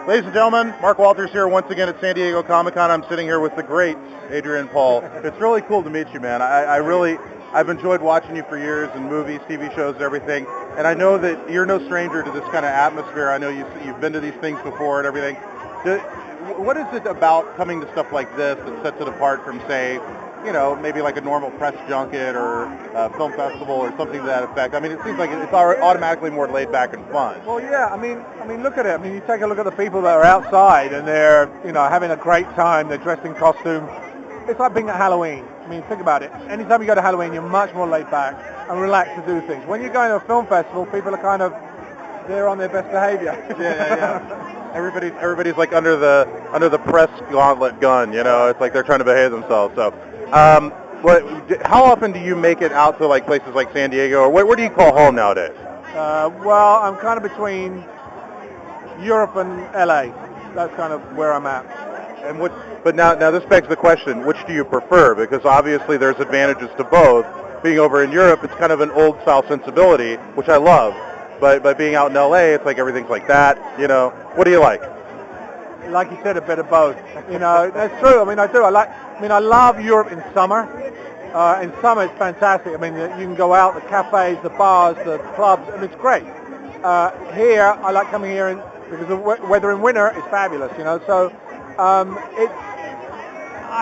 Ladies and gentlemen, Mark Walters here once again at San Diego Comic-Con. I'm sitting here with the great Adrian Paul. It's really cool to meet you, man. I've enjoyed watching you for years in movies, TV shows, and everything. And I know that you're no stranger to this kind of atmosphere. I know you've been to these things before and everything. What is it about coming to stuff like this that sets it apart from, say, you know, maybe like a normal press junket or a film festival or something to that effect? I mean, it seems like it's automatically more laid back and fun. Well, yeah. I mean, look at it. I mean, you take a look at the people that are outside and they're, you know, having a great time. They're dressed in costume. It's like being at Halloween. I mean, think about it. Anytime you go to Halloween, you're much more laid back and relaxed to do things. When you're going to a film festival, people are kind of, they're on their best behavior. Yeah. Everybody's like under the press gauntlet gun. You know, it's like they're trying to behave themselves. So. How often do you make it out to like places like San Diego, or where do you call home nowadays? Well, I'm kind of between Europe and LA. That's kind of where I'm at. And but now this begs the question: which do you prefer? Because obviously there's advantages to both. Being over in Europe, it's kind of an old style sensibility, which I love. But by being out in LA, it's like everything's like that. You know, what do you like? Like you said, a bit of both. You know, that's true. I mean, I love Europe in summer. In summer, it's fantastic. I mean, you can go out, the cafes, the bars, the clubs, and it's great. Here, I like coming here because the weather in winter is fabulous, you know. So I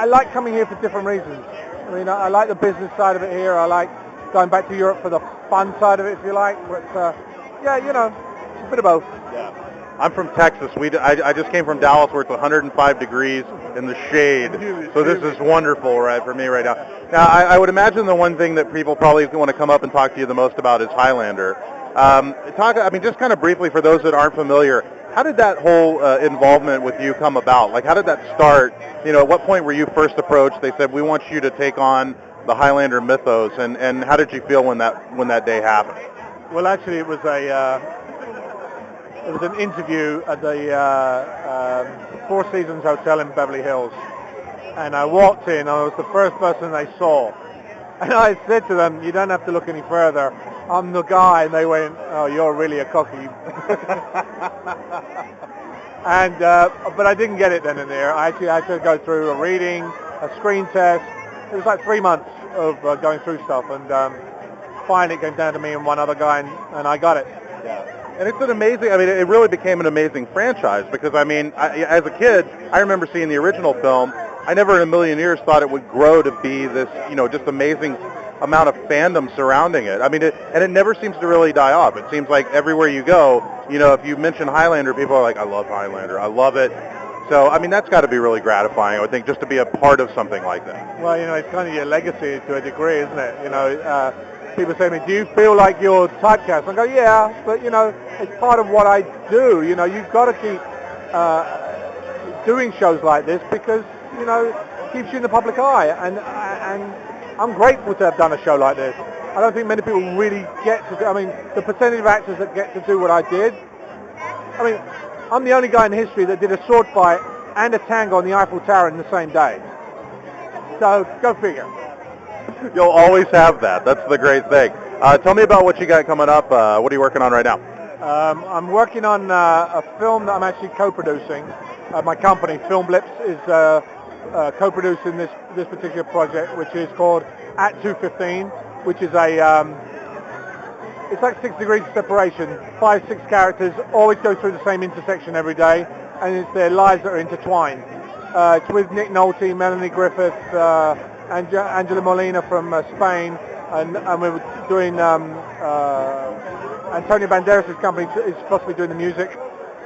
like coming here for different reasons. I mean, I like the business side of it here. I like going back to Europe for the fun side of it, if you like. But yeah, you know, it's a bit of both. Yeah. I'm from Texas. I just came from Dallas where it's 105 degrees in the shade. So this is wonderful, right, for me right now. Now, I would imagine the one thing that people probably want to come up and talk to you the most about is Highlander. Just kind of briefly for those that aren't familiar, how did that whole involvement with you come about? Like, how did that start? You know, at what point were you first approached? They said, we want you to take on the Highlander mythos, and how did you feel when that day happened? Well, actually, it was an interview at the Four Seasons Hotel in Beverly Hills. And I walked in, and I was the first person they saw. And I said to them, you don't have to look any further. I'm the guy. And they went, oh, you're really a cocky. But I didn't get it then and there. I actually had to go through a reading, a screen test. It was like 3 months of going through stuff. And finally it came down to me and one other guy, and I got it. Yeah. And it's an amazing, I mean, it really became an amazing franchise because, I mean, as a kid, I remember seeing the original film. I never in a million years thought it would grow to be this, you know, just amazing amount of fandom surrounding it. I mean, it never seems to really die off. It seems like everywhere you go, you know, if you mention Highlander, people are like, I love Highlander. I love it. So, I mean, that's got to be really gratifying, I would think, just to be a part of something like that. Well, you know, it's kind of your legacy to a degree, isn't it? You know, people say to me, do you feel like you're typecast? I go, yeah, but, you know, it's part of what I do. You know, you've got to keep doing shows like this because, you know, it keeps you in the public eye. And I'm grateful to have done a show like this. I don't think many people really get to do, I mean, the percentage of actors that get to do what I did, I mean, I'm the only guy in history that did a sword fight and a tango on the Eiffel Tower in the same day. So, go figure. You'll always have that. That's the great thing. Tell me about what you got coming up. What are you working on right now? I'm working on a film that I'm actually co-producing. My company, Film Blips, is co-producing this particular project, which is called At 215, which is it's like 6 degrees of separation. 5-6 characters always go through the same intersection every day, and it's their lives that are intertwined. It's with Nick Nolte, Melanie Griffith, Angela Molina from Spain, and we're doing Antonio Banderas' company is supposed to be doing the music,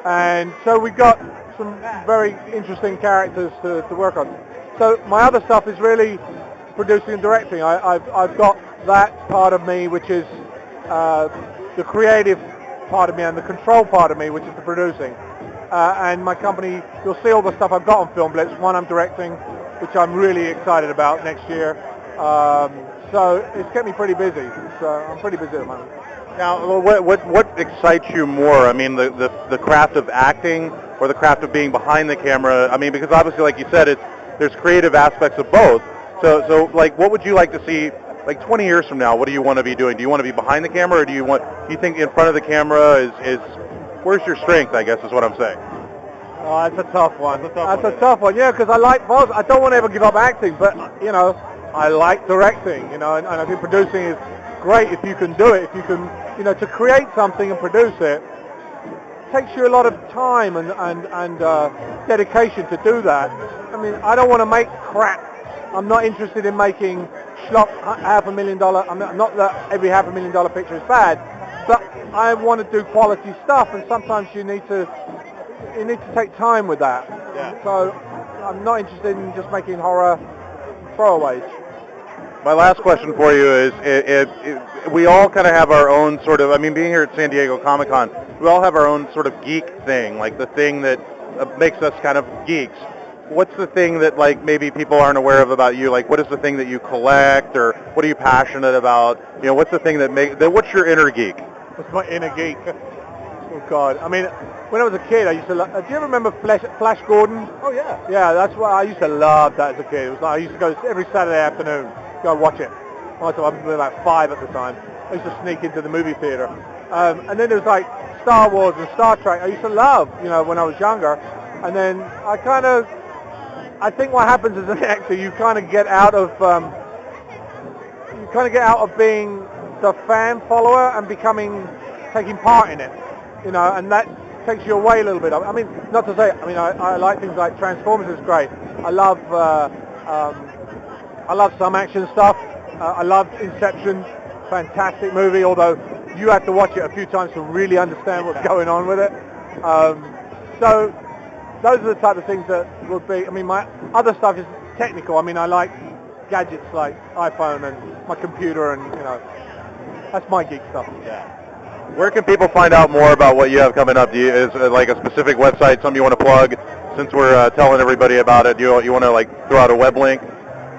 and so we've got some very interesting characters to work on. So my other stuff is really producing and directing. I've got that part of me, which is the creative part of me, and the control part of me, which is the producing. And my company, you'll see all the stuff I've got on Film Blitz. One I'm directing, which I'm really excited about next year. So it's kept me pretty busy. So I'm pretty busy at the moment. Now, what excites you more? I mean, the craft of acting or the craft of being behind the camera? I mean, because obviously, like you said, there's creative aspects of both. So like, what would you like to see? Like 20 years from now, what do you want to be doing? Do you want to be behind the camera, or do you think in front of the camera is where's your strength? I guess is what I'm saying. Oh, that's a tough one. That's a tough one. Yeah, because I like both. I don't want to ever give up acting, but you know, I like directing. You know, and I think producing is great if you can do it. If you can, you know, to create something and produce it takes you a lot of time and dedication to do that. I mean, I don't want to make crap. I'm not interested in making schlock $500,000. I mean, not that every $500,000 picture is bad, but I want to do quality stuff, and sometimes you need to take time with that. Yeah. So I'm not interested in just making horror throwaways. My last question for you is, we all kind of have our own sort of, I mean, being here at San Diego Comic-Con, we all have our own sort of geek thing, like the thing that makes us kind of geeks. What's the thing that, like, maybe people aren't aware of about you? Like, what is the thing that you collect, or what are you passionate about? You know, what's the thing what's your inner geek? What's my inner geek? Oh, God. I mean, when I was a kid, I used to do you ever remember Flash Gordon? Oh, yeah. Yeah, that's what I used to love that as a kid. It was like I used to go every Saturday afternoon, go watch it. I was about 5 at the time. I used to sneak into the movie theater. And then there was like Star Wars and Star Trek. I used to love, you know, when I was younger. And then I think what happens as an actor, you kind of get out of being the fan follower and taking part in it, you know, and that takes you away a little bit. I mean, not to say, I mean, I like things like Transformers is great. I love some action stuff. I love Inception, fantastic movie, although you have to watch it a few times to really understand what's going on with it. So those are the type of things that would be, I mean, my other stuff is technical. I mean, I like gadgets like iPhone and my computer, and, you know, that's my geek stuff. Yeah. Where can people find out more about what you have coming up? Is like a specific website, something you want to plug? Since we're telling everybody about it, you want to, like, throw out a web link?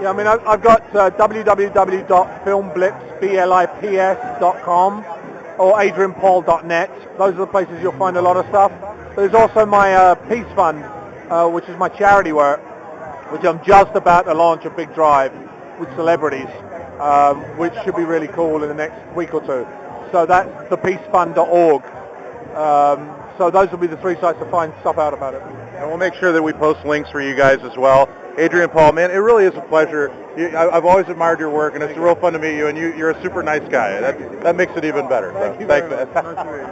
Yeah, I mean, I've got www.filmblips.com or adrianpaul.net. Those are the places you'll find a lot of stuff. There's also my Peace Fund, which is my charity work, which I'm just about to launch a big drive with celebrities, which should be really cool in the next week or two. So that's thepeacefund.org. So those will be the 3 sites to find stuff out about it. And we'll make sure that we post links for you guys as well. Adrian Paul, man, it really is a pleasure. I've always admired your work, and it's real fun to meet you, and you're a super nice guy. That makes it even better. Thank you thanks, very man. much. Nice to meet you.